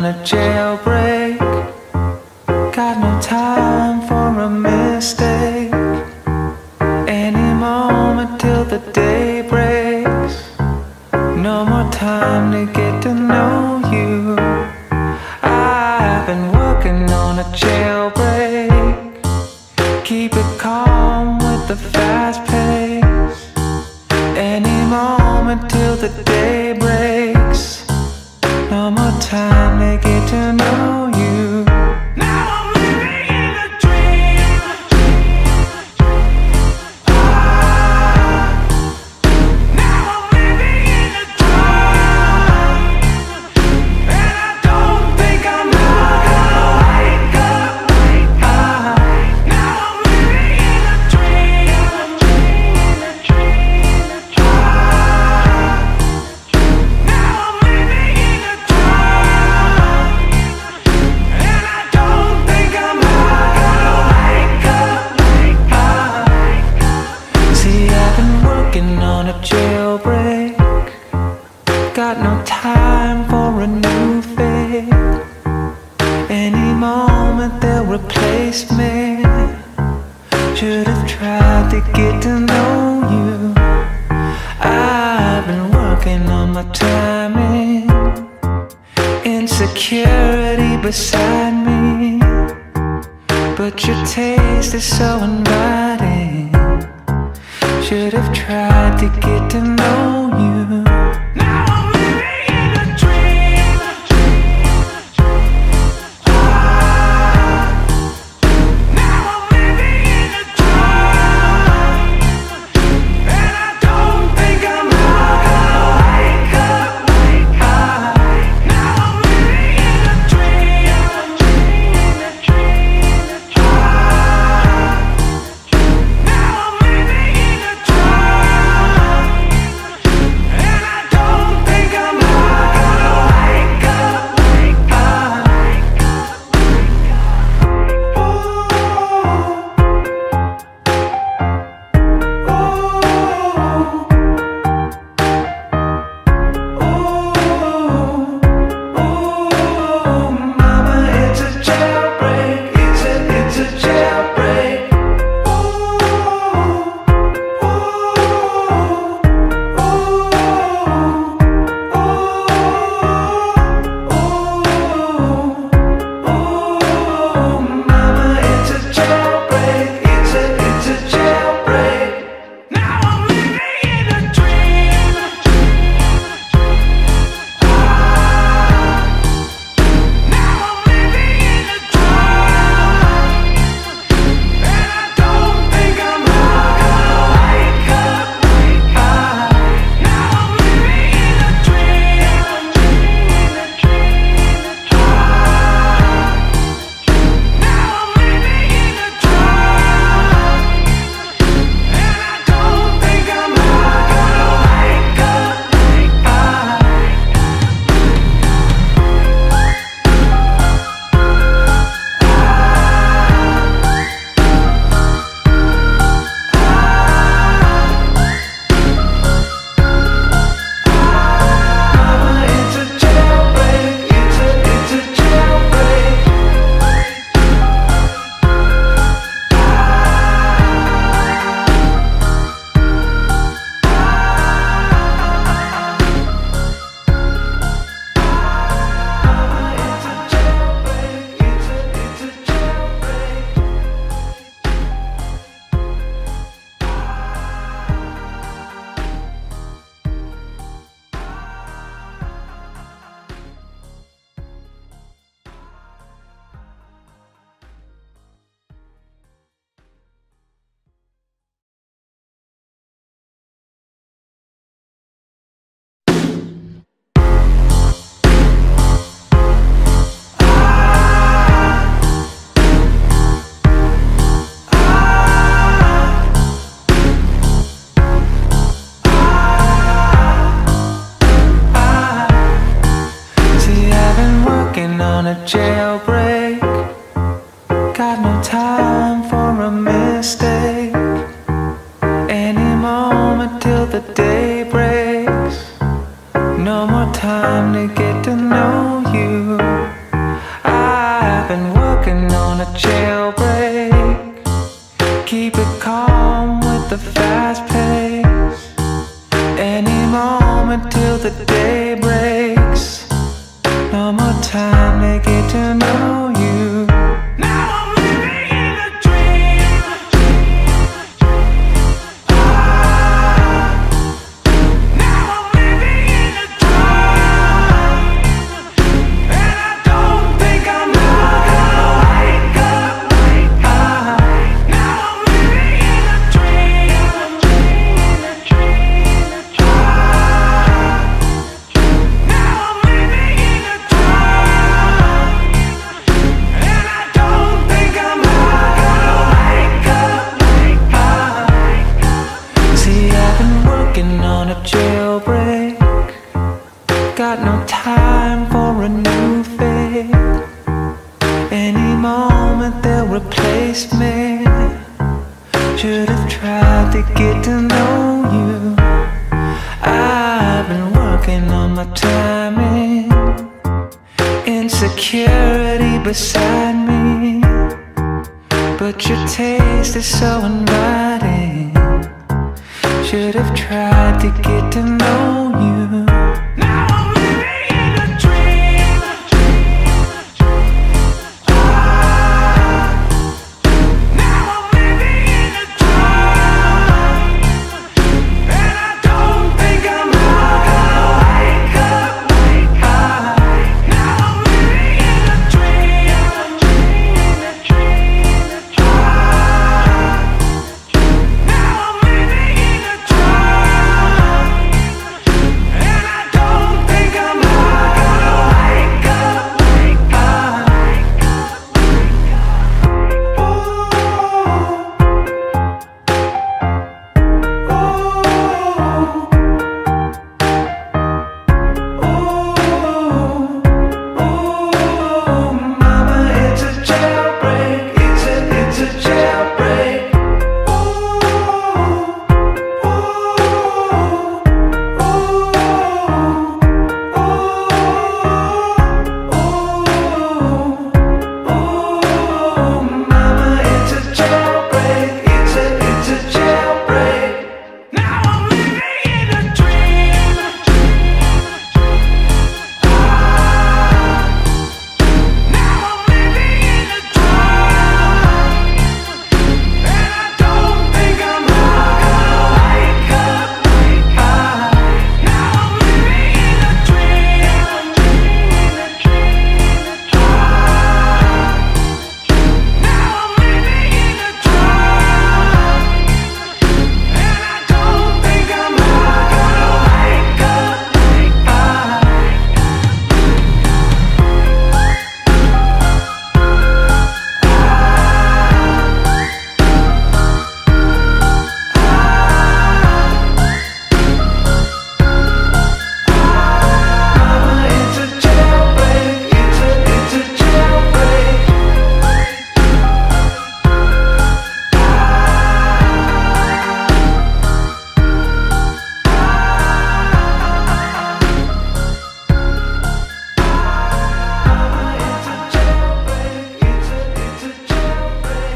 on a jailbreak. Got no time for a mistake. Any moment till the day breaks. No more time to get to know you. I've been working on a jailbreak. Keep it calm with the fast pace. Any moment till the day breaks. No more time to get to know you. Now I'm living in a dream. Now I'm living in a dream. And I don't think I'm gonna wake up. Now I'm living in a dream. Now I'm living in a dream. And I don't think I'm gonna wake up. See, I've been working on a jailbreak. Got no time for a new fate. Any moment they'll replace me. Should have tried to get to know you. I've been working on my timing. Insecurity beside me. But your taste is so inviting. Should have tried to get to know you. Now I'm living in a dream. Now I'm living in a dream. And I don't think I'm gonna wake up. Now I'm living in a dream. Now I'm living in a dream. the fast pace. Any moment till the day breaks. No more time to get to know you. Now I'm living in a dream. Now I'm living in a dream. And I don't think I'm ever gonna wake up. Now I'm living in a dream. Now I'm living in a dream. And I don't think I'm ever gonna wake up. See, I've been working on a jailbreak. Got no time for a new fate. Any moment they'll replace me. Should have tried to get to know you. I've been working on my timing. Insecurity beside me. But your taste is so inviting. Should have tried to get to know you. Now I'm living in a dream. Now I'm living in a dream. And I don't think I'm ever gonna wake up. Now I'm living in a dream. Now I'm living in a dream. And I don't think I'm ever gonna wake up. Mama, it's a jailbreak. It's a jailbreak. Mama, it's a jailbreak. It's a jailbreak. Now I'm living in a dream. Now I'm living in a dream. And I don't think I'm ever gonna wake up. Now I'm living in a dream. Now I'm living in a dream. And I don't think I'm ever gonna wake up. Mama, it's a jailbreak. It's a jailbreak. It's a jailbreak. It's a jailbreak.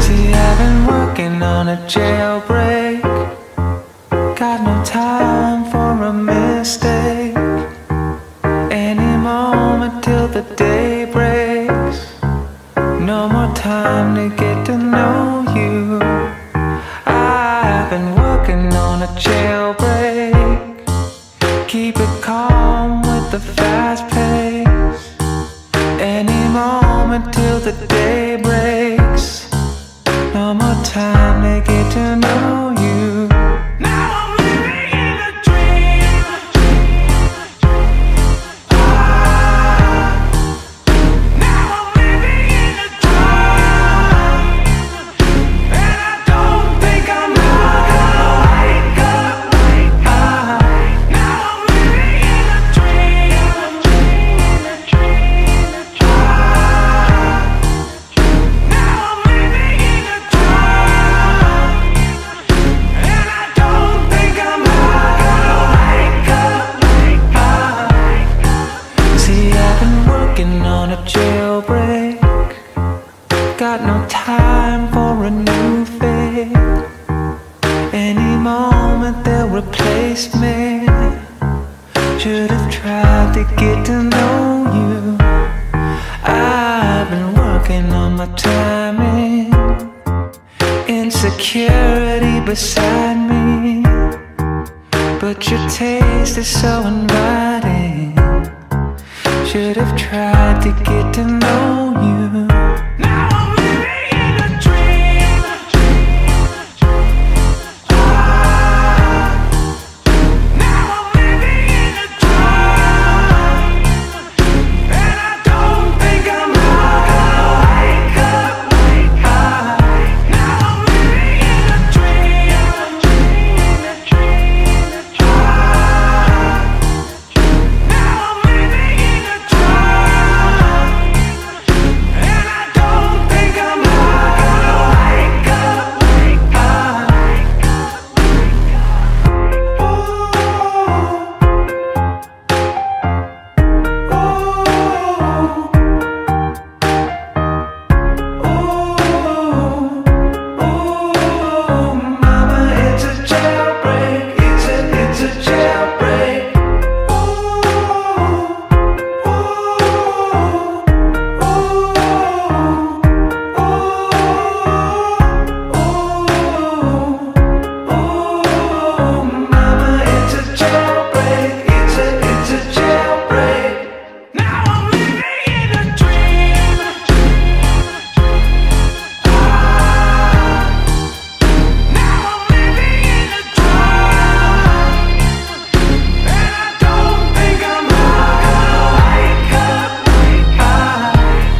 See, I've been working on a jailbreak. Got no time for a mistake. Any moment till the day breaks. No more time to get to know you. I've been working on a jailbreak. Keep it calm with the fast pace. Any moment till the day breaks. No more time to get to know you. Now I'm living in a dream. tried to get to know you. I've been working on my timing, insecurity beside me, but your taste is so inviting. Should have tried to get to know you. Now I'm living in a dream. Now I'm living in a dream, and I don't think I'm gonna wake up. Now I'm living in a dream. Now I'm living in a dream, and I don't think I'm gonna wake up. Mama, it's a jailbreak. It's a jailbreak. Mama, it's a jailbreak. It's a jailbreak. Now I'm living in a dream. Now I'm living in a dream, and I don't think I'm gonna wake up.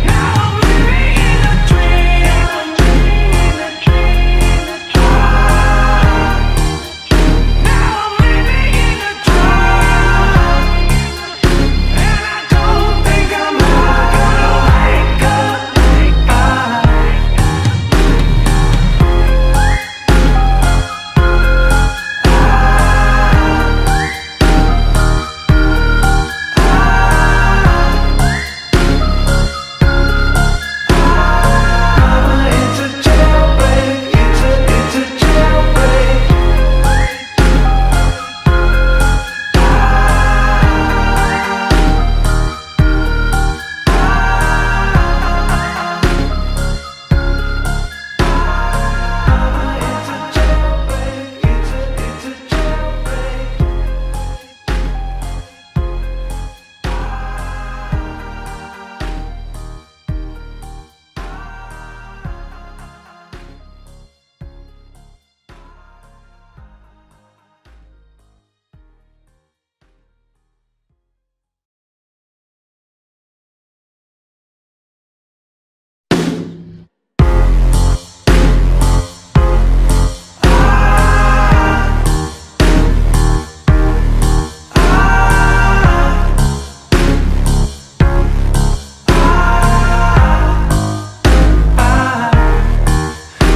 Now I'm living in a dream. Now I'm living in a dream, and I don't think I'm gonna wake up. Mama, it's a jailbreak. It's a jailbreak. It's a jailbreak. It's a jailbreak.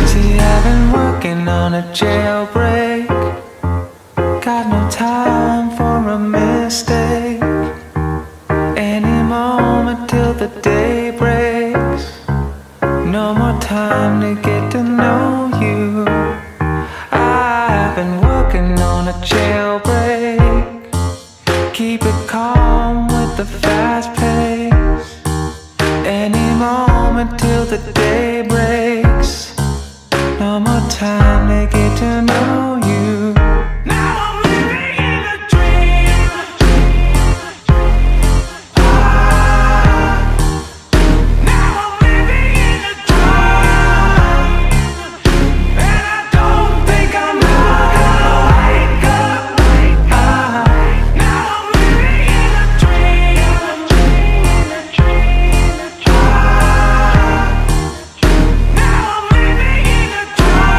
See, I've been working on a jailbreak. Got no time for a mistake. Any moment till the day breaks. No more time to get to know you. I've been working on a jailbreak. Keep it calm with the fast pace. Any moment till the day breaks. No more time to get to know you. Now I'm living in a dream. Now I'm living in a dream, and I don't think I'm gonna wake up. Now I'm living in a dream. Now I'm living in a dream,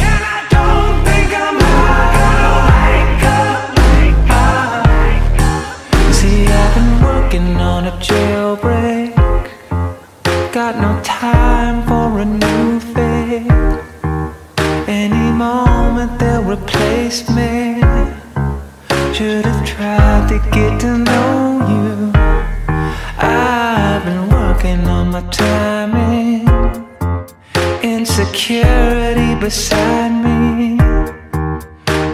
and I don't think I'm gonna wake up. See, I've been working on a jailbreak. Got no time for a new fate. Any moment they'll replace me. Should have tried to get to know you. I've been working on my timing, insecurity beside me,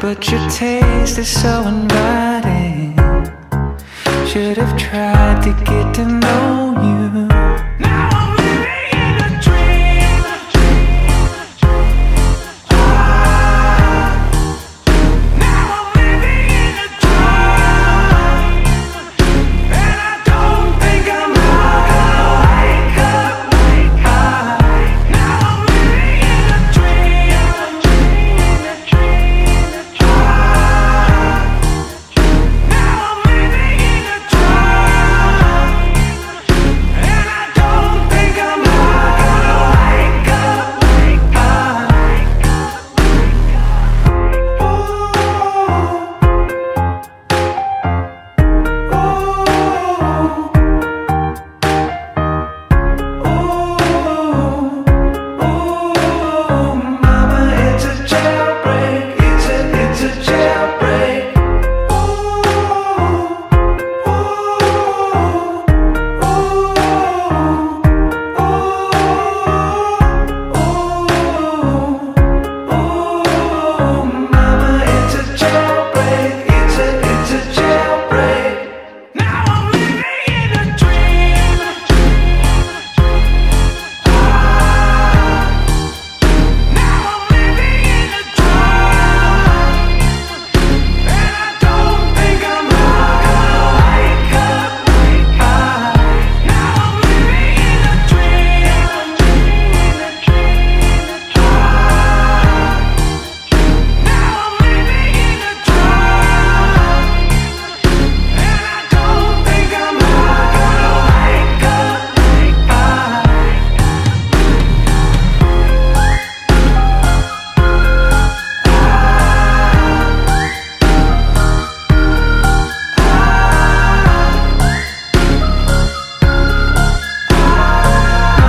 but your taste is so inviting. Should have tried to get to know you. Now I'm living in a dream. Now I'm living in a dream, and I don't think I'm gonna wake up. Now I'm living in a dream. Now I'm living in a dream, and I don't think I'm gonna wake up. Mama, it's a jailbreak. It's a jailbreak. Mama, it's a jailbreak. It's a jailbreak. Now I'm living in a dream. Now I'm living in a dream, and I don't think I'm gonna wake up. Now I'm living in a dream. Now I'm living in a dream, and I don't think I'm gonna wake up.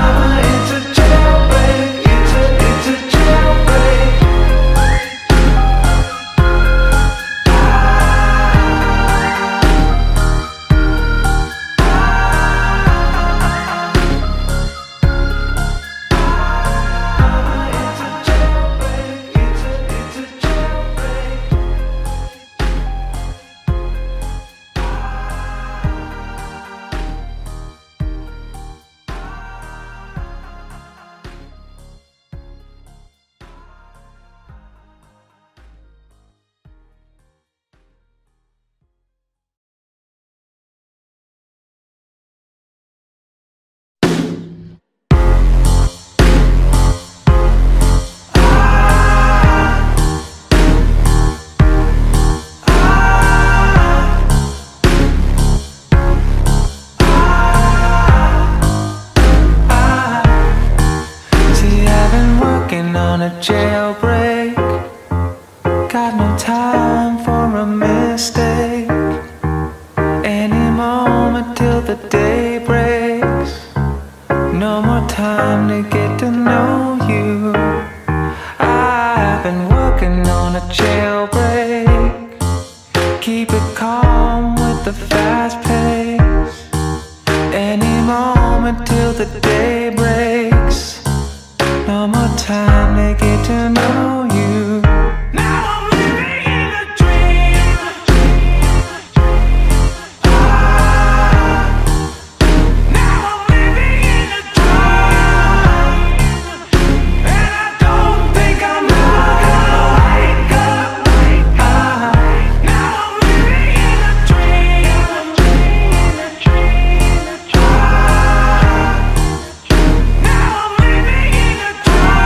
Mama, it's a jailbreak. It's a jailbreak. It's a jailbreak. It's a jailbreak. See, I've been working on a jailbreak. Got no time for a mistake. Any moment till the day breaks. No more time to get to know you. I've been working on a jailbreak. Keep it calm with the fast pace. Any moment till the day breaks. No more time to get to know you. Now I'm living in a dream. Now I'm living in a dream, and I don't think I'm gonna wake up. Now I'm living in a dream. Now I'm living in a dream,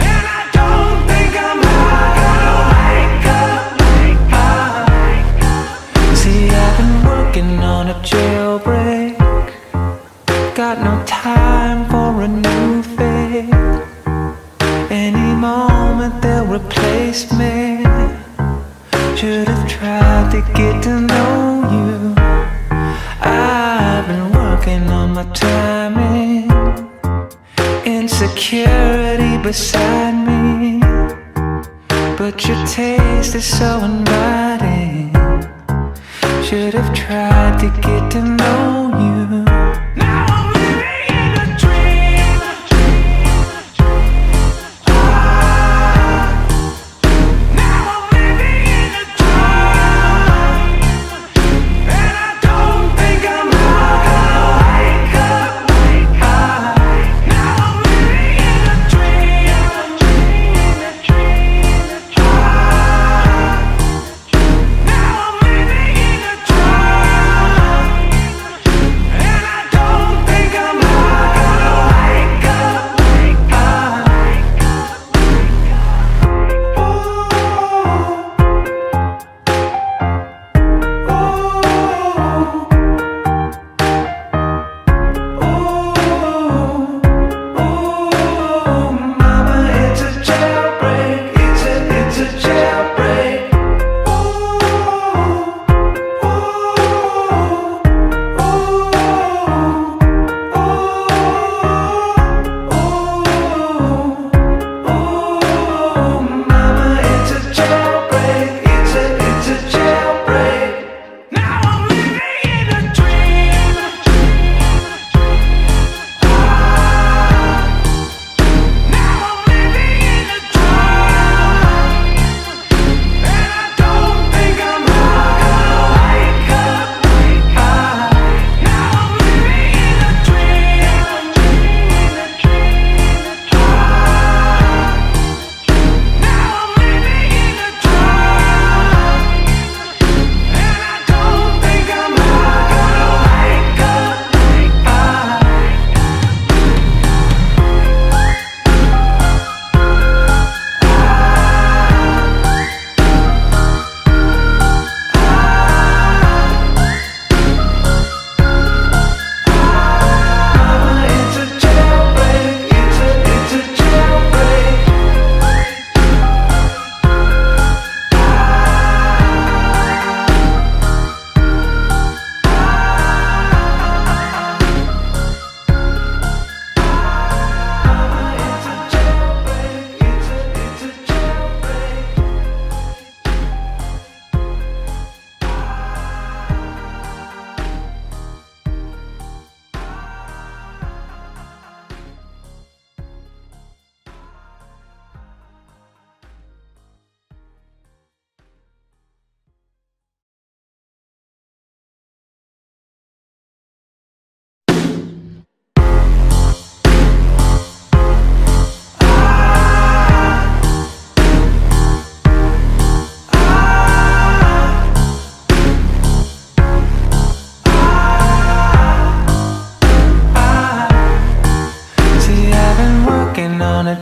and I don't think I'm gonna wake up. See, I've been working on a jailbreak. Got no time for a new fate. Any moment they'll replace me. Should have tried to get to know you. I've been working on my timing. Insecurity beside me, but your taste is so inviting. Should have tried to get to know you. Now I'm living in a dream.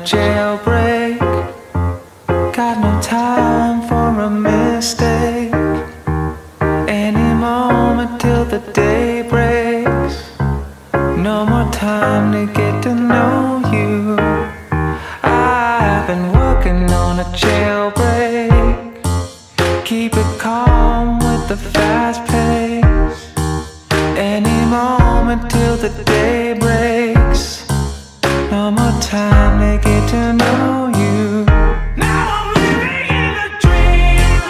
jailbreak. Got no time for a mistake. Any moment till the day breaks. No more time to get to know you. I've been working on a jailbreak. Keep it calm with the fast pace. Any moment till the day breaks. No more time to get to know you. Now I'm living in a dream.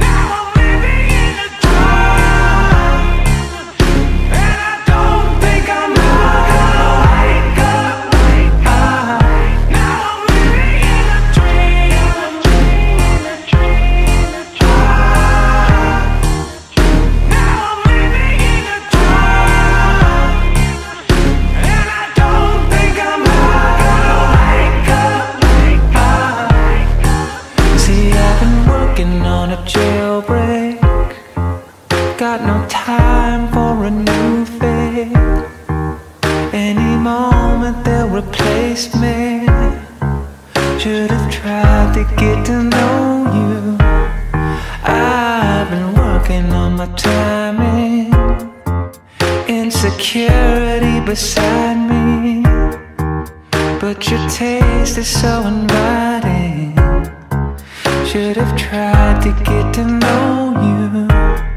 Now I'm living in a dream. And I don't think I'm gonna wake up. Now I'm living in a dream. Now I'm living in a dream. And I don't think I'm gonna wake up. See, I've been working on a jailbreak. Got no time for a new fate. Any moment they'll replace me. Should have tried to get to know you. I've been working on my timing. Insecurity beside me. But your taste is so inviting. Should have tried to get to know you.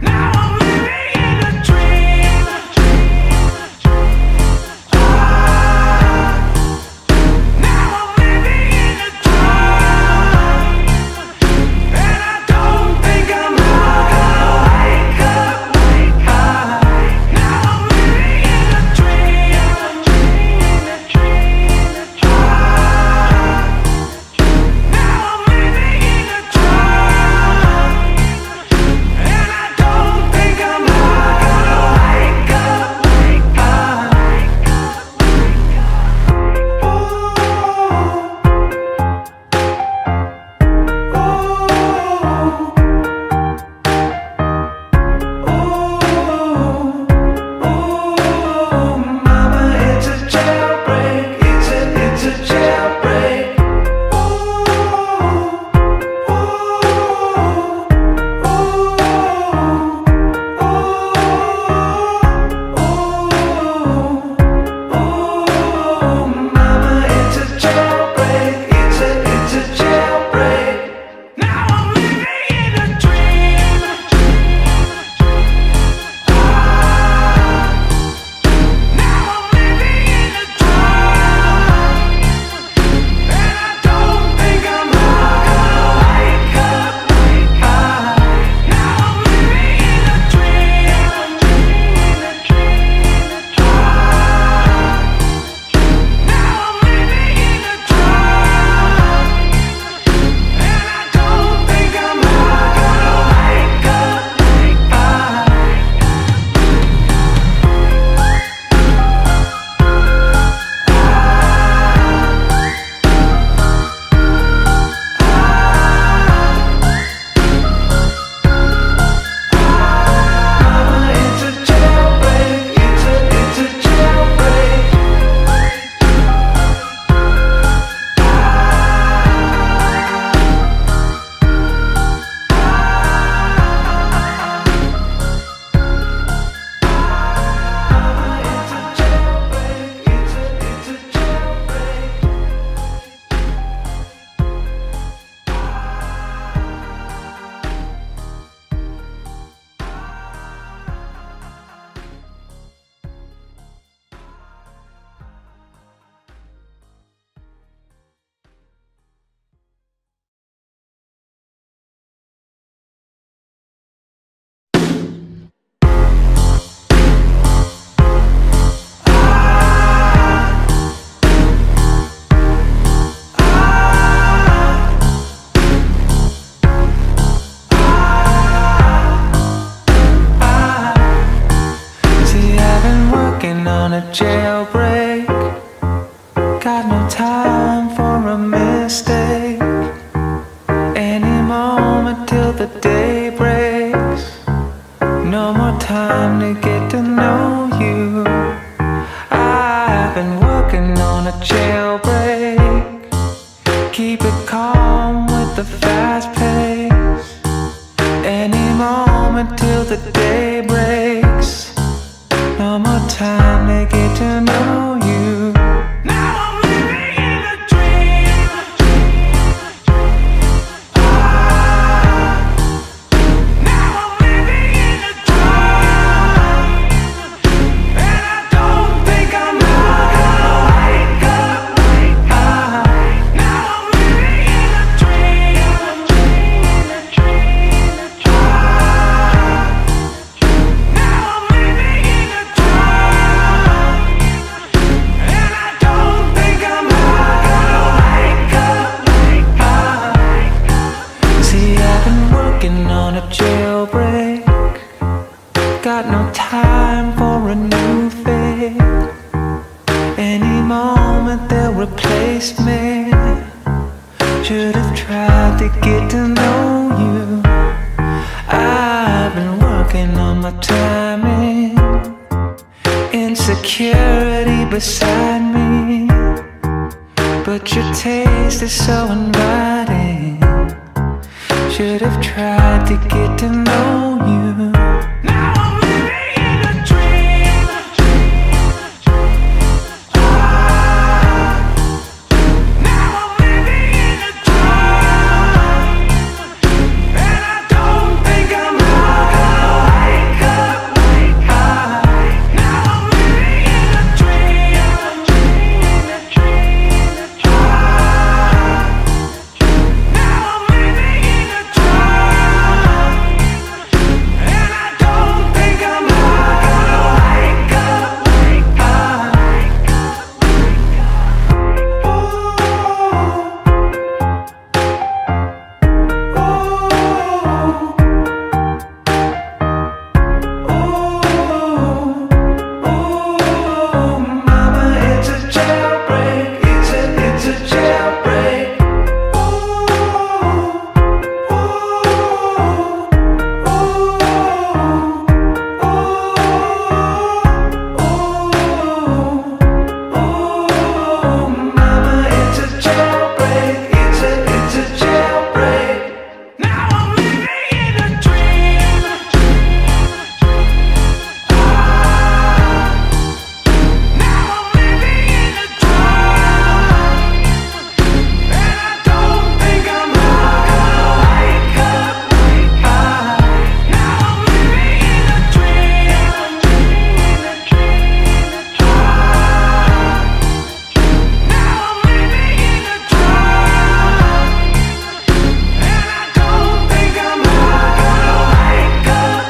Now I'm living in a dream. Now I'm living in a dream. And I don't think I'm gonna wake up. Now I'm living in a dream. Now I'm living in a dream. And I don't think I'm gonna wake up. Mama, it's a jailbreak. It's a jailbreak. Mama, it's a jailbreak. It's a jailbreak. Now I'm living in a dream. Now I'm living in a dream. And I don't think I'm gonna wake up. Now I'm living in a dream. Now I'm living in a dream. And I don't think I'm gonna wake up. Mama, it's a jailbreak. It's a jailbreak. It's a jailbreak. It's a jailbreak. See, I've been working on a jailbreak. Got no time for a mistake. Any moment till the day breaks. No more time to get to know you. keep it calm with the fast pace. Any moment till the day breaks. No more time to get to know you. Now I'm living in a dream. Now I'm living in a dream. And I don't think I'm gonna wake up. Now I'm living in a dream. Now I'm living in a dream. And I don't think I'm gonna wake up. See, I've been working on a jailbreak. Got no time for a new fate. Any moment they'll replace me. Should have tried to get to know you. I've been working on my timing. Insecurity beside me. But your taste is so inviting. Should have tried to get to know you. Now I'm living in a dream. Now I'm living in a dream. And I don't think I'm gonna wake up. Now I'm living in a dream. Now I'm living in a dream. And I don't think I'm gonna wake up. Mama, it's a jailbreak. It's a jailbreak. Mama, it's a jailbreak. It's a jailbreak. Now I'm living in a dream. Now I'm living in a dream. And I don't think I'm gonna wake up. Now I'm living in a dream. Now I'm living in a dream. And I don't think I'm gonna wake up.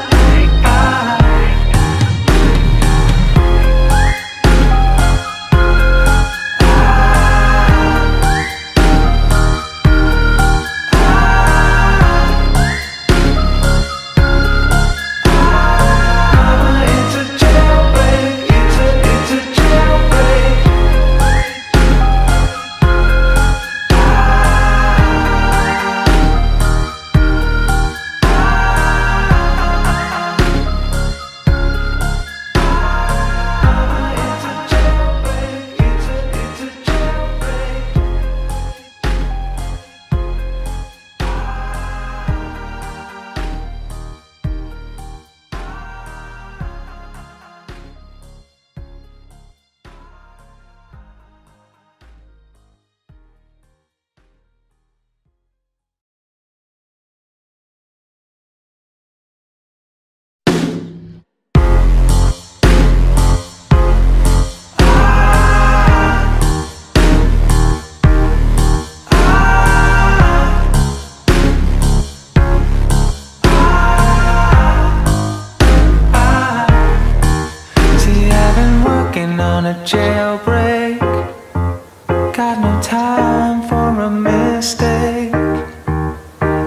Mama, it's a jailbreak. It's a jailbreak. It's a jailbreak. It's a jailbreak. See, I've been working on a jailbreak. Got no time for a mistake.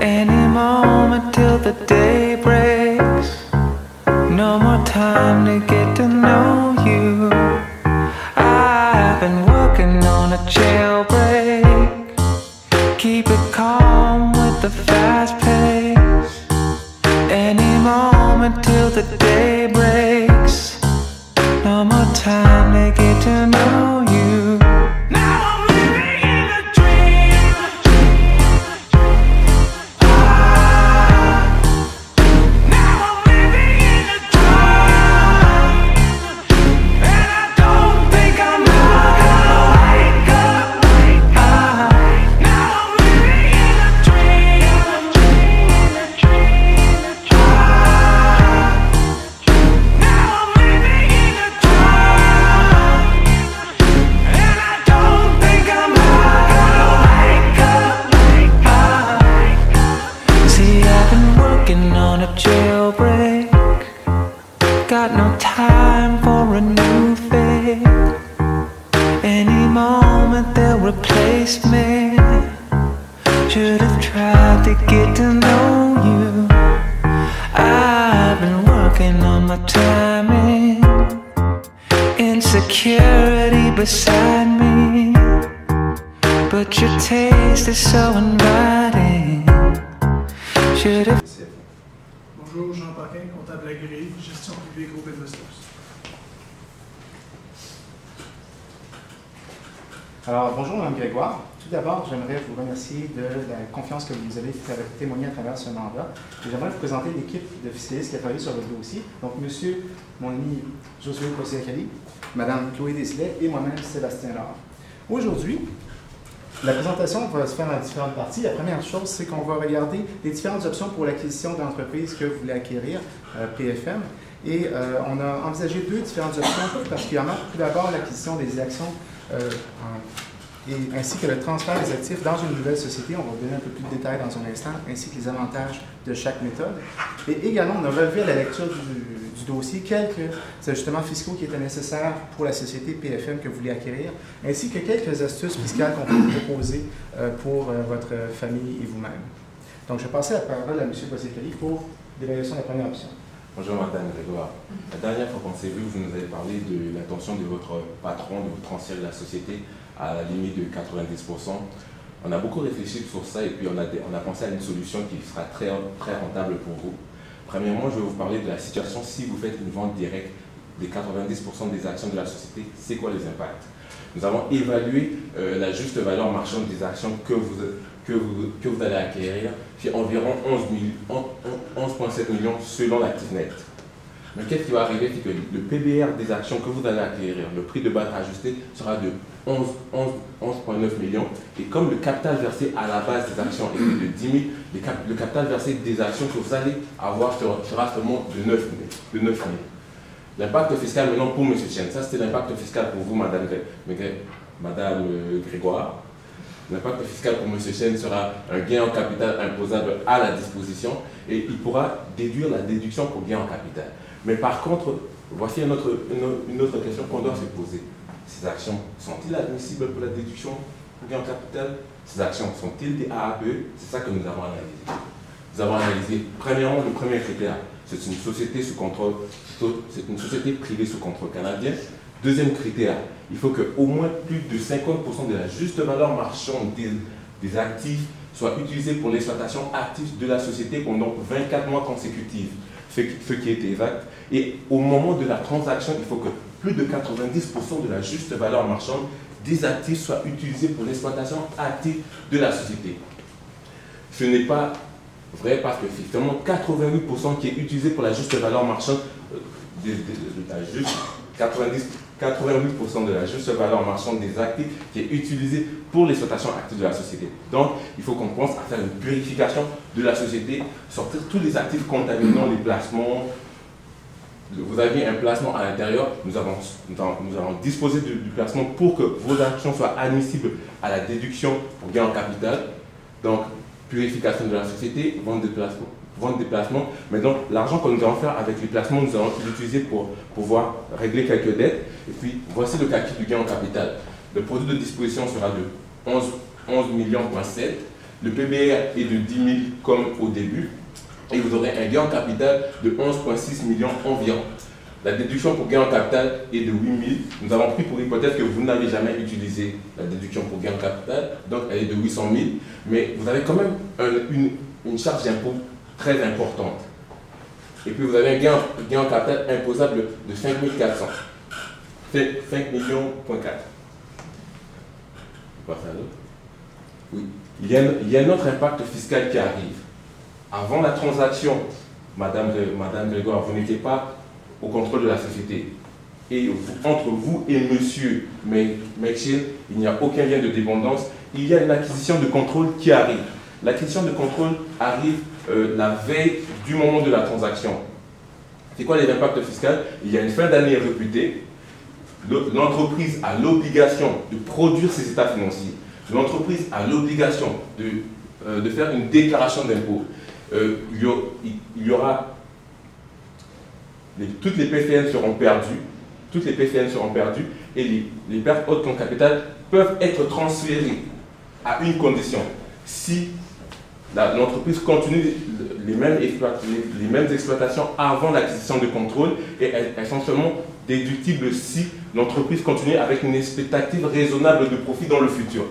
Any moment till the day breaks. No more time to get to know you. I've been working on a jailbreak. Keep it calm with the fast pace. Any moment till the day breaks. No more time to get to know you. Now I'm living in a dream. should have tried to get to know you. I've been working on my timing, insecurity beside me, but your taste is so inviting. Should have... Bonjour, Jean Paquin, comptable agréé, gestion publique au Investos. Alors, bonjour Mme Grégoire. Tout d'abord, j'aimerais vous remercier de la confiance que vous nous avez témoignée à travers ce mandat. Et j'aimerais vous présenter l'équipe de fiscalistes qui a travaillé sur le dossier. Donc, monsieur, mon ami Josué Possiacali, Mme Chloé Deslay et moi-même, Sébastien Laure. Aujourd'hui, la présentation va se faire en différentes parties. La première chose, c'est qu'on va regarder les différentes options pour l'acquisition d'entreprises que vous voulez acquérir, PFM. Et on a envisagé deux différentes options, plus particulièrement. Tout d'abord, l'acquisition des actions ainsi que le transfert des actifs dans une nouvelle société. On va vous donner un peu plus de détails dans un instant, ainsi que les avantages de chaque méthode. Et également, on a relevé à la lecture du dossier quelques ajustements fiscaux qui étaient nécessaires pour la société PFM que vous voulez acquérir, ainsi que quelques astuces fiscales qu'on peut vous proposer pour votre famille et vous-même. Donc, je vais passer la parole à M. Possiacali pour l'évaluation de la première option. Bonjour Madame Grégoire. La dernière fois qu'on s'est vu, vous nous avez parlé de l'intention de votre patron de vous transférer la société à la limite de 90%. On a beaucoup réfléchi sur ça et puis on a pensé à une solution qui sera très rentable pour vous. Premièrement, je vais vous parler de la situation si vous faites une vente directe des 90% des actions de la société, c'est quoi les impacts? Nous avons évalué la juste valeur marchande des actions que vous allez acquérir, c'est environ 11,7 millions selon l'actif net. Mais qu'est-ce qui va arriver? C'est que le PBR des actions que vous allez acquérir, le prix de base ajusté sera de 11,9 millions. Et comme le capital versé à la base des actions est de 10 000, le capital versé des actions que vous allez avoir sera seulement de 9 000. L'impact fiscal maintenant pour M. Chen, ça c'était l'impact fiscal pour vous, Madame Grégoire. L'impact fiscal pour M. Chen sera un gain en capital imposable à la disposition et il pourra déduire la déduction pour gain en capital. Mais par contre, voici une autre question qu'on doit se poser. Ces actions sont-ils admissibles pour la déduction pour gain en capital? Ces actions sont-ils des AAPE? C'est ça que nous avons analysé. Nous avons analysé, premièrement, le premier critère. C'est une société sous contrôle, c'est une société privée sous contrôle canadien. Deuxième critère, il faut qu'au moins plus de 50% de la juste valeur marchande des actifs soit utilisée pour l'exploitation active de la société pendant 24 mois consécutifs, ce qui est exact. Et au moment de la transaction, il faut que plus de 90% de la juste valeur marchande des actifs soit utilisée pour l'exploitation active de la société. Ce n'est pas vrai parce que effectivement 88% qui est utilisé pour la juste valeur marchande, 88% de la juste valeur marchande des actifs qui est utilisée pour l'exploitation active de la société. Donc, il faut qu'on pense à faire une purification de la société, sortir tous les actifs contaminants, les placements. Vous avez un placement à l'intérieur, nous allons disposer du placement pour que vos actions soient admissibles à la déduction pour gain en capital. Donc, purification de la société, vente des placements. Maintenant, l'argent que nous allons faire avec les placements, nous allons l'utiliser pour pouvoir régler quelques dettes. Et puis, voici le calcul du gain en capital. Le produit de disposition sera de 11,7 millions. Le PBR est de 10 000 comme au début. Et vous aurez un gain en capital de 11,6 millions environ. La déduction pour gain en capital est de 8 000. Nous avons pris pour hypothèse que vous n'avez jamais utilisé la déduction pour gain en capital, donc elle est de 800 000. Mais vous avez quand même une charge d'impôt très importante. Et puis vous avez un gain en capital imposable de 5 400. 5 millions. Oui. Il y a un autre impact fiscal qui arrive. Avant la transaction, Madame Grégoire, vous n'étiez pas au contrôle de la société. Et entre vous et Monsieur McShield, il n'y a aucun lien de dépendance. Il y a une acquisition de contrôle qui arrive. L'acquisition de contrôle arrive la veille du moment de la transaction. C'est quoi les impacts fiscaux? Il y a une fin d'année réputée. L'entreprise a l'obligation de produire ses états financiers. L'entreprise a l'obligation de faire une déclaration d'impôt. Il y aura toutes les PFN seront perdues, et les pertes hautes en capital peuvent être transférées à une condition, si l'entreprise continue les mêmes exploitations avant l'acquisition de contrôle, et elles sont seulement déductibles si l'entreprise continue avec une expectative raisonnable de profit dans le futur.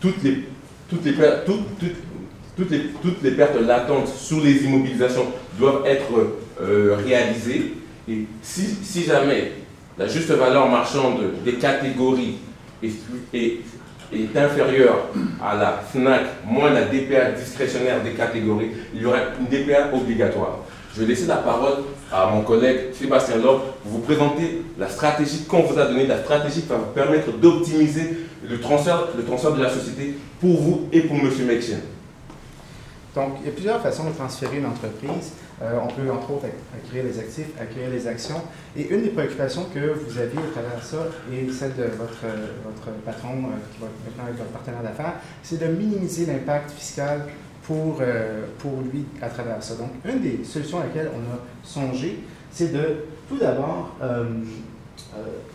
Toutes les pertes latentes sur les immobilisations doivent être réalisées, et si jamais la juste valeur marchande des catégories est inférieure à la FNAC moins la DPA discrétionnaire des catégories, il y aura une DPA obligatoire. Je vais laisser la parole à mon collègue Sébastien Loeb pour vous présenter la stratégie qu'on vous a donnée, la stratégie qui va vous permettre d'optimiser le transfert de la société pour vous et pour M. Mekchen. Donc, il y a plusieurs façons de transférer une entreprise. On peut, entre autres, acquérir les actifs, acquérir les actions. Et une des préoccupations que vous aviez à travers ça, et celle de votre patron qui va maintenant être votre partenaire d'affaires, c'est de minimiser l'impact fiscal pour lui à travers ça. Donc, une des solutions à laquelle on a songé, c'est de, tout d'abord,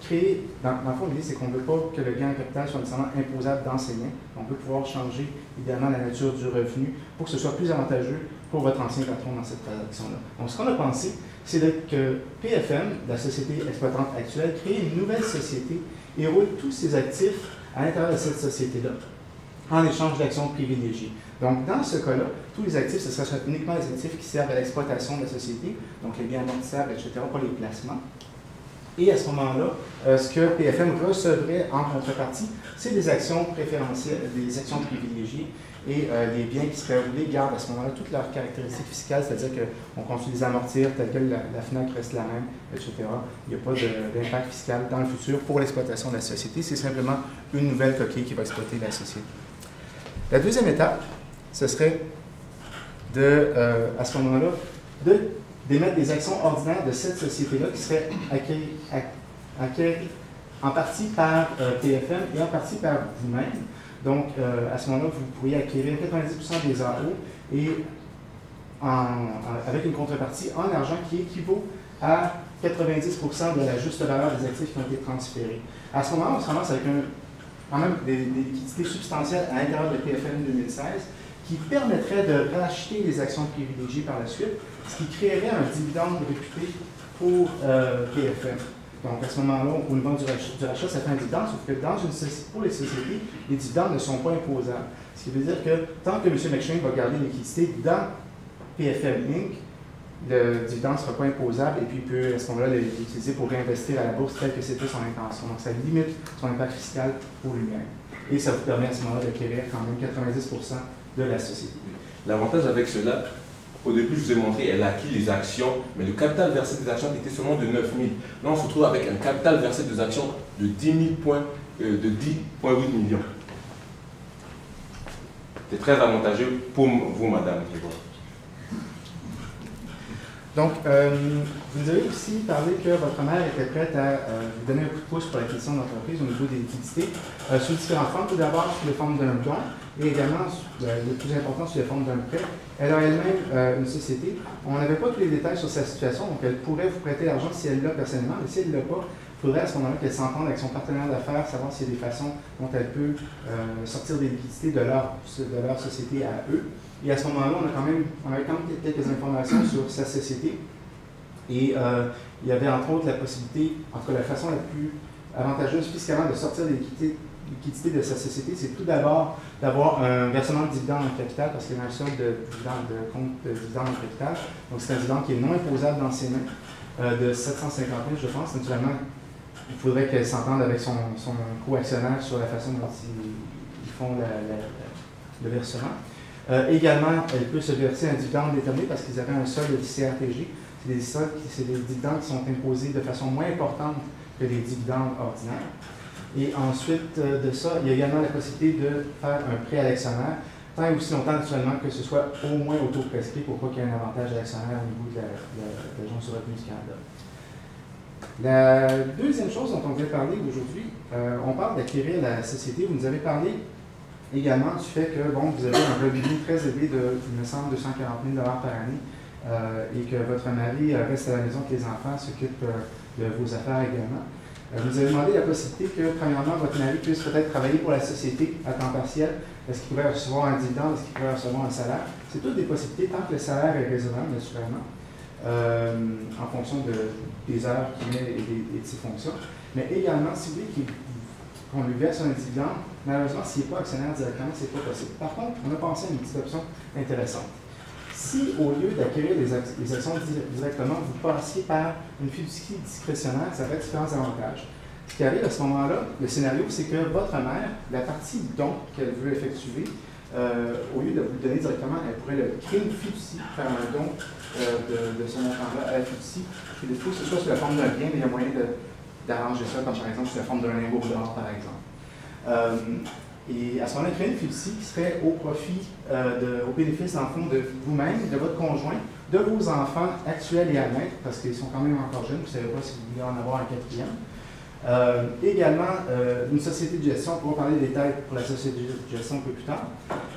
créer, dans le fond, l'idée, c'est qu'on ne veut pas que le gain en capital soit nécessairement imposable d'enseignant. On peut pouvoir changer, évidemment, la nature du revenu pour que ce soit plus avantageux pour votre ancien patron dans cette transaction-là. Donc, ce qu'on a pensé, c'est que PFM, la société exploitante actuelle, crée une nouvelle société et roule tous ses actifs à l'intérieur de cette société-là, en échange d'actions privilégiées. Donc, dans ce cas-là, tous les actifs, ce sera uniquement les actifs qui servent à l'exploitation de la société, donc les biens amortissables, etc., pas les placements. Et à ce moment-là, ce que PFM recevrait en contrepartie, c'est des actions préférentielles, des actions privilégiées, et les biens qui seraient roulés gardent à ce moment-là toutes leurs caractéristiques fiscales, c'est-à-dire qu'on continue de les amortir, tel que la FNAC reste la même, etc. Il n'y a pas d'impact fiscal dans le futur pour l'exploitation de la société, c'est simplement une nouvelle coquille qui va exploiter la société. La deuxième étape, ce serait à ce moment-là, d'émettre des actions ordinaires de cette société-là qui seraient acquises en partie par PFM et en partie par vous-même. Donc, à ce moment-là, vous pourriez acquérir 90% des AO et avec une contrepartie en argent qui équivaut à 90% de la juste valeur des actifs qui ont été transférés. À ce moment-là, on se ramasse avec quand même des liquidités substantielles à l'intérieur de PFM 2016 qui permettrait de racheter les actions privilégiées par la suite, ce qui créerait un dividende réputé pour PFM. Donc, à ce moment-là, au niveau du rachat, ça fait un dividende, sauf que pour les sociétés, les dividendes ne sont pas imposables. Ce qui veut dire que tant que M. Mekchen va garder une liquidité dans PFM Inc., le dividende ne sera pas imposable et puis il peut, à ce moment-là, l'utiliser pour réinvestir à la bourse telle que c'était son intention. Donc, ça limite son impact fiscal pour lui-même. Et ça vous permet à ce moment-là d'acquérir quand même 90% de la société. L'avantage avec cela, au début, je vous ai montré, elle a acquis les actions, mais le capital versé des actions était seulement de 9 000. Là, on se retrouve avec un capital versé des actions de 10,8 millions. C'est très avantageux pour vous, madame. Donc, vous avez aussi parlé que votre mère était prête à vous donner un coup de pouce pour l'acquisition d'entreprise au niveau des liquidités sous différentes formes. Tout d'abord, sous les formes d'un don et également, le plus important, sous les formes d'un prêt. Elle a elle-même une société. On n'avait pas tous les détails sur sa situation, donc elle pourrait vous prêter l'argent si elle l'a personnellement, mais si elle ne l'a pas, il faudrait à ce moment-là qu'elle s'entende avec son partenaire d'affaires, savoir s'il y a des façons dont elle peut sortir des liquidités de leur société à eux. Et à ce moment-là, on avait quand même quelques informations sur sa société. Et il y avait entre autres la possibilité, entre la façon la plus avantageuse fiscalement de sortir des liquidités de sa société, c'est tout d'abord d'avoir un versement de dividendes en capital, parce qu'il y a un solde de compte de dividendes en capital. Donc c'est un dividende qui est non imposable dans ses mains, de 750 000, je pense. Naturellement, il faudrait qu'elle s'entende avec son co-actionnaire sur la façon dont ils font le versement. Également, elle peut se verser un dividende déterminé parce qu'ils avaient un solde de CRTG. C'est des dividendes qui sont imposés de façon moins importante que les dividendes ordinaires. Et ensuite de ça, il y a également la possibilité de faire un prêt à l'actionnaire, tant et aussi longtemps naturellement que ce soit au moins au taux prescrit pour pas qu'il y ait un avantage à l'actionnaire au niveau de l'Agence sur revenu du Canada. La deuxième chose dont on vient parler aujourd'hui, on parle d'acquérir la société. Vous nous avez parlé également du fait que bon, vous avez un revenu très élevé de, il me semble, 240 000 par année et que votre mari reste à la maison avec les enfants, s'occupe de vos affaires également. Vous avez demandé la possibilité que, premièrement, votre mari puisse peut-être travailler pour la société à temps partiel. Est-ce qu'il pourrait recevoir un dividende? Est-ce qu'il pourrait recevoir un salaire? C'est toutes des possibilités tant que le salaire est raisonnable, naturellement, en fonction des heures qu'il met et de ses fonctions. Mais également, si vous voulez qu'on lui verse un dividende, malheureusement, s'il n'est pas actionnaire directement, ce n'est pas possible. Par contre, on a pensé à une petite option intéressante. Si, au lieu d'acquérir les actions directement, vous passiez par une fiducie discrétionnaire, ça fait différents avantages. Ce qui arrive à ce moment-là, le scénario, c'est que votre mère, la partie don qu'elle veut effectuer, au lieu de vous le donner directement, elle pourrait le créer une fiducie, faire un don de ce montant-là à la fiducie. Il faut que ce soit sous la forme d'un bien, mais il y a moyen d'arranger ça, comme par exemple sous la forme d'un lingot d'or, par exemple. Et à ce moment-là, créer une fiducie qui serait au profit, au bénéfice, en fond, de vous-même, de votre conjoint, de vos enfants actuels et à naître, parce qu'ils sont quand même encore jeunes, vous ne savez pas si vous voulez en avoir un quatrième. Également, une société de gestion, on pourra parler des détails pour la société de gestion un peu plus tard.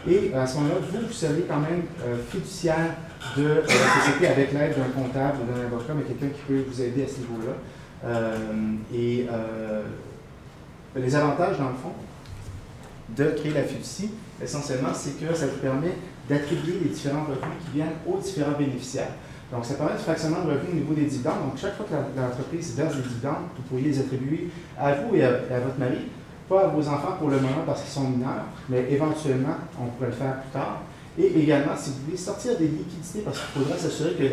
Et à ce moment-là, vous serez quand même fiduciaire de la société avec l'aide d'un comptable ou d'un avocat, mais quelqu'un qui peut vous aider à ce niveau-là. Les avantages, dans le fond, de créer la fiducie, essentiellement, c'est que ça vous permet d'attribuer les différents revenus qui viennent aux différents bénéficiaires. Donc, ça permet de fractionnement de revenus au niveau des dividendes. Donc, chaque fois que l'entreprise verse des dividendes, vous pourriez les attribuer à vous et à votre mari, pas à vos enfants pour le moment parce qu'ils sont mineurs, mais éventuellement, on pourrait le faire plus tard. Et également, si vous voulez sortir des liquidités, parce qu'il faudra s'assurer que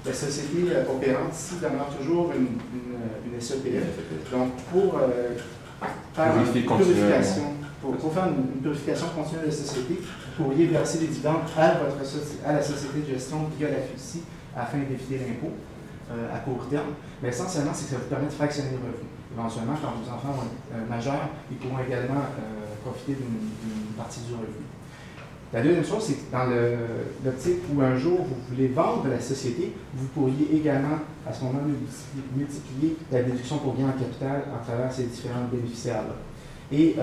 la société opérante ici demeure toujours une SEPF. Donc, pour faire une purification, pour faire une purification continue de la société, vous pourriez verser des dividendes à la société de gestion via la fiducie afin d'éviter l'impôt à court terme. Mais essentiellement, c'est que ça vous permet de fractionner les revenus. Éventuellement, quand vos enfants vont être majeurs, ils pourront également profiter d'une partie du revenu. La deuxième chose, c'est que dans l'optique où un jour vous voulez vendre la société, vous pourriez également, à ce moment-là, multiplier la déduction pour gain en capital à travers ces différents bénéficiaires-là. Et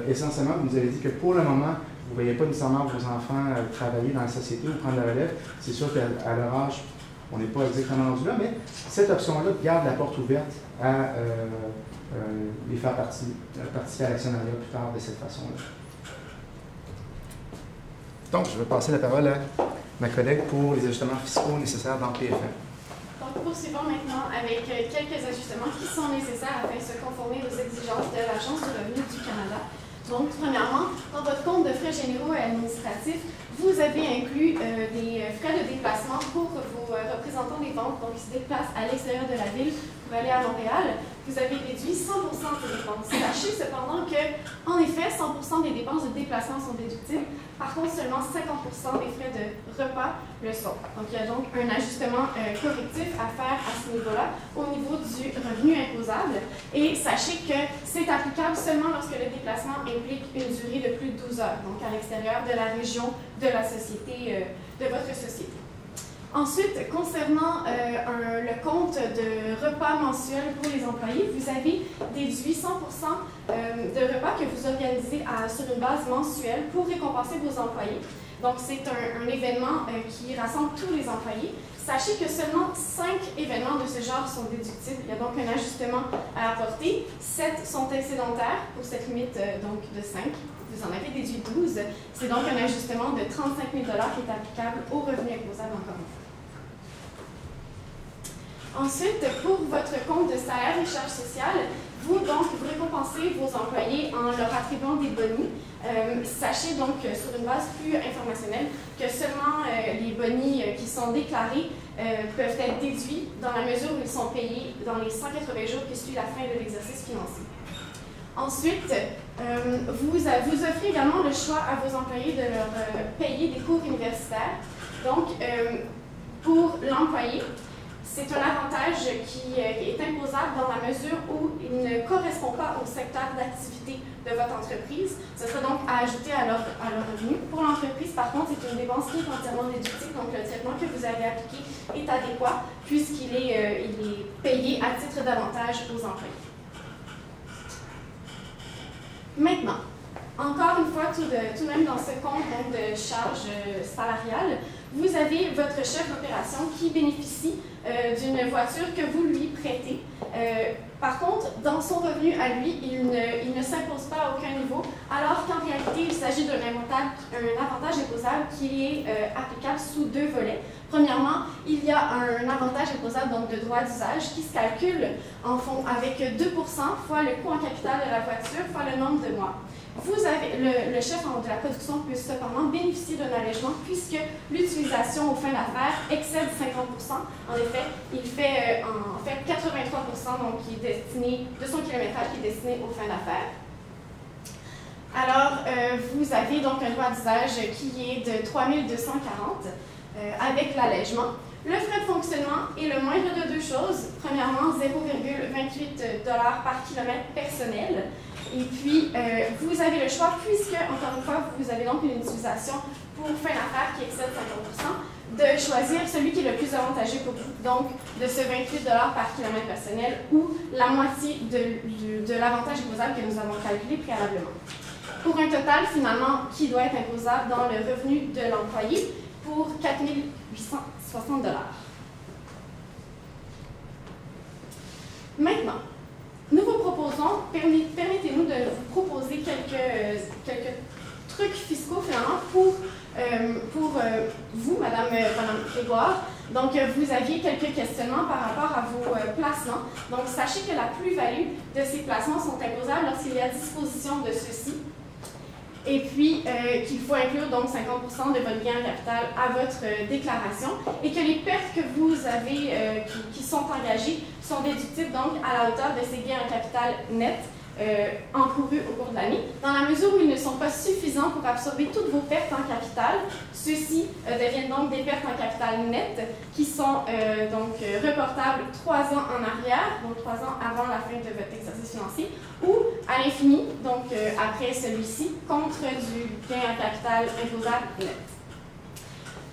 essentiellement, vous nous avez dit que pour le moment, vous ne voyez pas nécessairement vos enfants travailler dans la société ou prendre la relève. C'est sûr qu'à leur âge, on n'est pas exactement rendu là, mais cette option-là garde la porte ouverte à les faire participer à l'actionnariat plus tard de cette façon-là. Donc, je vais passer la parole à ma collègue pour les ajustements fiscaux nécessaires dans le PFM. Donc, poursuivons maintenant avec quelques ajustements qui sont nécessaires afin de se conformer aux exigences de l'Agence du revenu du Canada. Donc, premièrement, dans votre compte de frais généraux et administratifs, vous avez inclus des frais de déplacement pour vos représentants des ventes, donc qui se déplacent à l'extérieur de la ville pour aller à Montréal. Vous avez déduit 100% des dépenses. Sachez cependant que, en effet, 100% des dépenses de déplacement sont déductibles. Par contre, seulement 50% des frais de repas le sont. Donc, il y a donc un ajustement correctif à faire à ce niveau-là, au niveau du revenu imposable. Et sachez que c'est applicable seulement lorsque le déplacement implique une durée de plus de 12 heures, donc à l'extérieur de la région de la société, de votre société. Ensuite, concernant le compte de repas mensuel pour les employés, vous avez déduit 100% de repas que vous organisez sur une base mensuelle pour récompenser vos employés. Donc, c'est un événement qui rassemble tous les employés. Sachez que seulement 5 événements de ce genre sont déductibles. Il y a donc un ajustement à apporter. 7 sont excédentaires pour cette limite donc de 5. Vous en avez déduit 12. C'est donc un ajustement de 35 000 $ qui est applicable au revenu imposable encore une fois. Ensuite, pour votre compte de salaire et charges sociales, vous récompensez vos employés en leur attribuant des bonus. Sachez donc, sur une base plus informationnelle, que seulement les bonus qui sont déclarés peuvent être déduits dans la mesure où ils sont payés dans les 180 jours qui suivent la fin de l'exercice financier. Ensuite, vous offrez également le choix à vos employés de leur payer des cours universitaires. Donc, pour l'employé, c'est un avantage qui est imposable dans la mesure où il ne correspond pas au secteur d'activité de votre entreprise. Ce sera donc à ajouter à leur revenu. Pour l'entreprise, par contre, c'est une dépense qui est entièrement déductible, donc le traitement que vous avez appliqué est adéquat puisqu'il est payé à titre d'avantage aux employés. Maintenant, encore une fois, tout de même dans ce compte donc, de charge salariale, vous avez votre chef d'opération qui bénéficie d'une voiture que vous lui prêtez. Par contre, dans son revenu à lui, il ne s'impose pas à aucun niveau, alors qu'en réalité, il s'agit d'un avantage imposable qui est applicable sous deux volets. Premièrement, il y a un avantage imposable donc, de droit d'usage qui se calcule avec 2% fois le coût en capital de la voiture fois le nombre de mois. Vous avez, le chef de la production peut cependant bénéficier d'un allègement puisque l'utilisation aux fins d'affaires excède 50%. En effet, il fait en fait 83% donc, qui est destiné, de son kilométrage qui est destiné aux fins d'affaires. Alors, vous avez donc un droit d'usage qui est de 3240 avec l'allègement. Le frais de fonctionnement est le moindre de deux choses. Premièrement, 0,28 $ par kilomètre personnel. Et puis, vous avez le choix, puisque, encore une fois, vous avez donc une utilisation pour fin d'affaires qui excède 50%, de choisir celui qui est le plus avantageux pour vous, donc de ce 28 $ par kilomètre personnel ou la moitié de l'avantage imposable que nous avons calculé préalablement. Pour un total, finalement, qui doit être imposable dans le revenu de l'employé pour 4 860 $. Maintenant, nous vous proposons, permettez-nous de vous proposer quelques trucs fiscaux finalement pour vous, Madame Grégoire. Donc, vous aviez quelques questionnements par rapport à vos placements. Donc, sachez que la plus-value de ces placements sont imposables lorsqu'il y a disposition de ceux-ci. Et puis, qu'il faut inclure donc 50% de votre gain en capital à votre déclaration et que les pertes que vous avez qui sont engagées sont déductibles donc à la hauteur de ces gains en capital net encourus au cours de l'année. Dans la mesure où ils ne sont pas suffisants pour absorber toutes vos pertes en capital, ceux-ci deviennent donc des pertes en capital net qui sont donc reportables 3 ans en arrière, donc 3 ans avant la fin de votre exercice financier, ou à l'infini, donc après celui-ci, contre du gain en capital imposable net.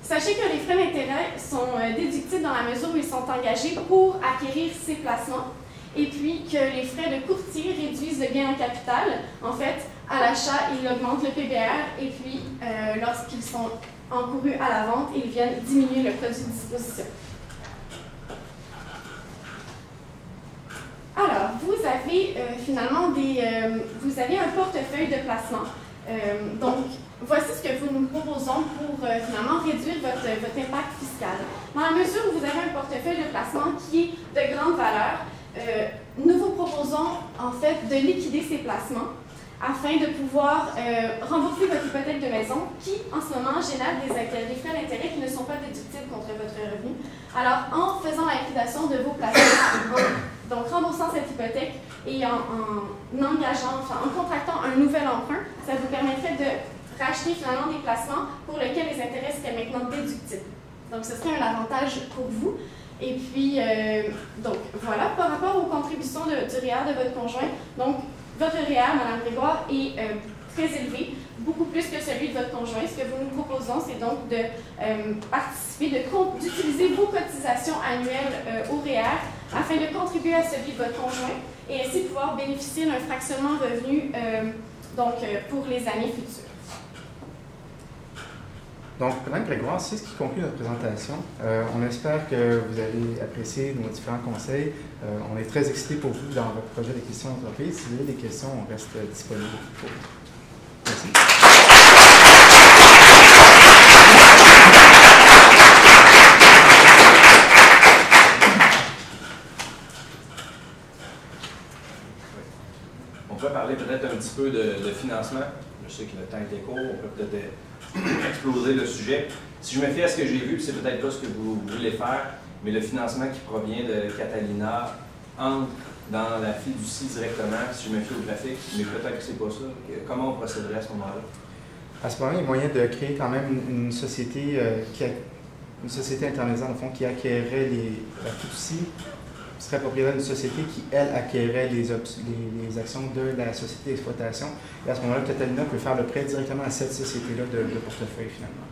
Sachez que les frais d'intérêt sont déductibles dans la mesure où ils sont engagés pour acquérir ces placements et puis que les frais de courtier réduisent le gain en capital. En fait, à l'achat, ils augmentent le PBR et puis lorsqu'ils sont encourus à la vente, ils viennent diminuer le produit de disposition. Alors, vous avez finalement vous avez un portefeuille de placement. Donc, voici ce que nous proposons pour finalement réduire votre impact fiscal. Dans la mesure où vous avez un portefeuille de placement qui est de grande valeur, nous vous proposons en fait de liquider ces placements afin de pouvoir rembourser votre hypothèque de maison qui, en ce moment, génère des frais d'intérêt qui ne sont pas déductibles contre votre revenu. Alors, en faisant la liquidation de vos placements, donc remboursant cette hypothèque et en contractant un nouvel emprunt, ça vous permettrait de racheter finalement des placements pour lesquels les intérêts seraient maintenant déductibles. Donc, ce serait un avantage pour vous. Et puis, donc, voilà, par rapport aux contributions du REER de votre conjoint, donc, votre REER, Mme Grégoire, est très élevé, beaucoup plus que celui de votre conjoint. Ce que nous proposons, c'est donc de participer, d'utiliser vos cotisations annuelles au REER afin de contribuer à celui de votre conjoint et ainsi pouvoir bénéficier d'un fractionnement revenu pour les années futures. Donc, Mme Grégoire, c'est ce qui conclut notre présentation. On espère que vous avez apprécié nos différents conseils. On est très excités pour vous dans votre projet d'acquisition d'entreprise. Si vous avez des questions, on reste disponible pour vous. Merci. On peut parler peut-être un petit peu de financement. Je sais que le temps était court, on peut peut-être exploser le sujet. Si je me fie à ce que j'ai vu, c'est peut-être pas ce que vous voulez faire, mais le financement qui provient de Catalina entre dans la fiducie directement, si je me fie au graphique, mais peut-être que c'est pas ça. Comment on procéderait à ce moment-là? À ce moment-là, il y a moyen de créer quand même une société internalisée, dans le fond, qui acquérait la fiducie, serait propriétaire d'une société qui, elle, acquérait les actions de la société d'exploitation. Et à ce moment-là, Catalina peut faire le prêt directement à cette société-là de portefeuille, finalement.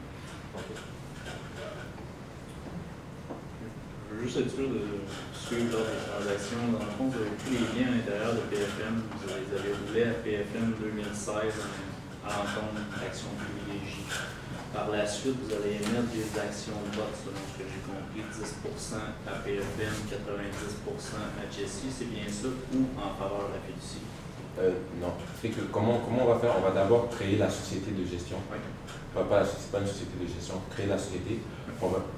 Je veux juste être sûr de suivre lors des transactions. Dans le fond, vous avez tous les biens à l'intérieur de PFM. Vous les avez roulés à PFM 2016 à l'encontre d'actions privilégiées. Par la suite, vous allez émettre des actions de vote, selon ce que j'ai compris, 10% à PFM, 90% à Jessie, c'est bien ça, ou en faveur de la fiducie? Non. C'est que comment on va faire? On va d'abord créer la société de gestion. Oui. C'est pas une société de gestion. Créer la société.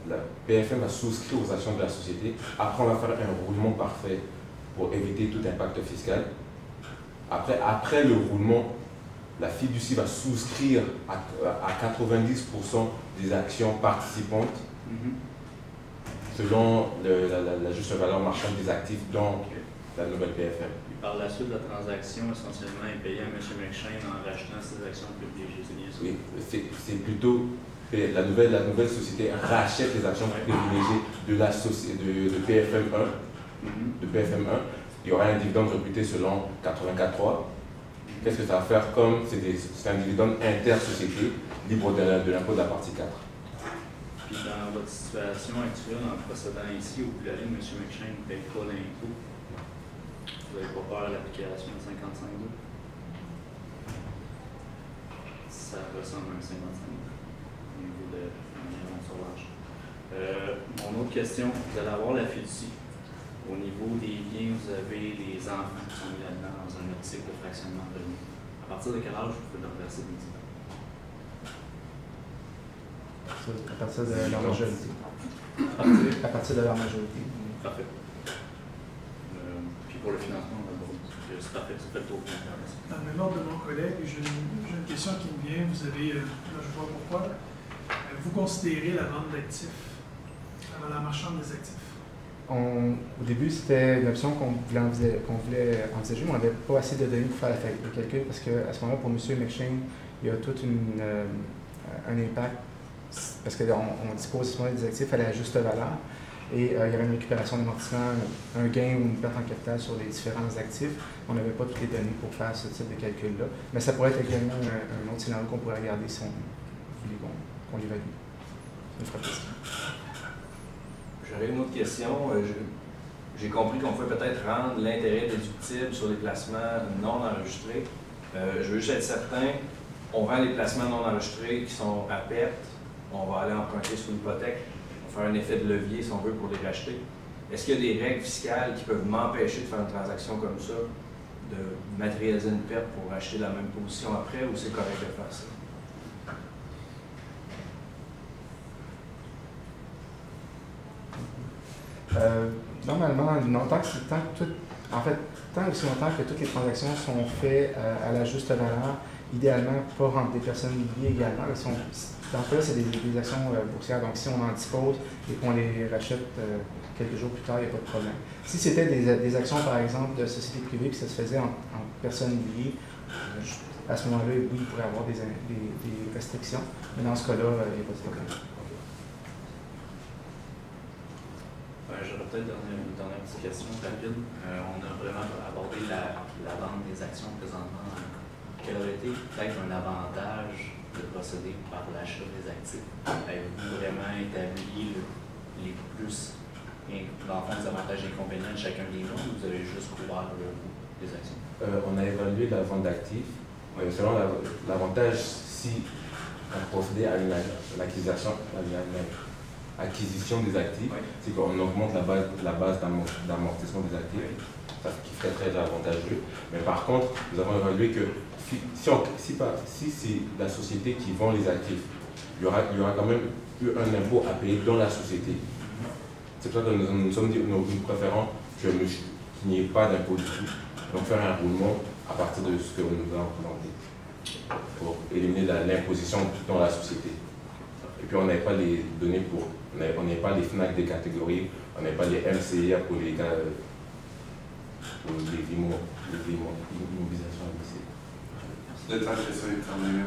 La PFM va souscrire aux actions de la société. Après, on va faire un roulement parfait pour éviter tout impact fiscal. Après le roulement, la fiducie va souscrire à 90% des actions participantes selon la juste valeur marchande des actifs dans la nouvelle PFM. Et par la suite, la transaction essentiellement est payée à M. McShane en rachetant ses actions privilégiées, c'est bien ça? Oui, c'est plutôt la nouvelle société rachète les actions privilégiées de PFM 1. De PFM 1. Il y aura un dividende rebuté selon 84.3. Qu'est-ce que ça va faire comme c'est un dividende inter-société libre de l'impôt de la partie 4. Puis dans votre situation actuelle, en procédant ici, au plus aller, M. McShane ne paye pas l'impôt. Vous n'avez pas peur de l'application de 55.2? Ça ressemble à un 55 au niveau de l'environnement sur l'âge. Mon autre question, vous allez avoir la fiducie. Au niveau des biens, vous avez les enfants qui sont mis là-dedans dans un optique de fractionnement de revenus. À partir de quel âge vous pouvez leur verser des dividendes? À partir de leur majorité. À partir de leur majorité. Parfait. Puis pour le financement, c'est parfait, c'est fait le tour. Dans le même ordre de mon collègue, j'ai une question qui me vient. Vous avez, là je vois pourquoi, vous considérez la vente d'actifs, la marchande des actifs? Au début, c'était une option qu'on voulait envisager, mais on n'avait pas assez de données pour faire le calcul parce qu'à ce moment-là, pour M. McShane, il y a tout un impact parce qu'on dispose à ce moment-là des actifs à la juste valeur et il y avait une récupération d'amortissement, un gain ou une perte en capital sur les différents actifs. On n'avait pas toutes les données pour faire ce type de calcul-là, mais ça pourrait être également un autre scénario qu'on pourrait regarder si on voulait qu'on l'évalue. Ça me ferait plaisir. J'aurais une autre question. J'ai compris qu'on pouvait peut-être rendre l'intérêt déductible sur les placements non enregistrés. Je veux juste être certain, on vend les placements non enregistrés qui sont à perte, on va aller emprunter sous hypothèque, on va faire un effet de levier si on veut pour les racheter. Est-ce qu'il y a des règles fiscales qui peuvent m'empêcher de faire une transaction comme ça, de matérialiser une perte pour acheter la même position après, ou c'est correct de faire ça? Normalement, non, tant aussi longtemps que toutes les transactions sont faites à la juste valeur, idéalement, pas rendre des personnes liées également. Dans ce cas-là, c'est des actions boursières. Donc, si on en dispose et qu'on les rachète quelques jours plus tard, il n'y a pas de problème. Si c'était des actions, par exemple, de sociétés privées, puis ça se faisait en personnes liées, à ce moment-là, oui, il pourrait y avoir des restrictions. Mais dans ce cas-là, il n'y a pas de problème. J'aurais peut-être une dernière petite question rapide. On a vraiment abordé la vente des actions présentement. Quel aurait été peut-être un avantage de procéder par l'achat des actifs? Avez-vous vraiment établi les plus, dans le fond, des avantages et inconvénients de chacun des mois, ou vous avez juste couvert le coût des actions? On a évalué la vente d'actifs. Selon l'avantage, si on procédait à une acquisition des actifs, c'est qu'on augmente la base d'amortissement des actifs, ça qui serait très avantageux. Mais par contre, nous avons évalué que si c'est la société qui vend les actifs, il y aura quand même eu un impôt à payer dans la société. C'est pour ça que nous sommes dit, nous préférons qu'il n'y ait pas d'impôt du tout. Donc faire un roulement à partir de ce que nous avons présenté pour éliminer l'imposition dans la société. Et puis on n'avait pas les données on n'avait pas les FNAC des catégories, on n'avait pas les MCIA pour les immobilisations. Le temps que ça est terminé.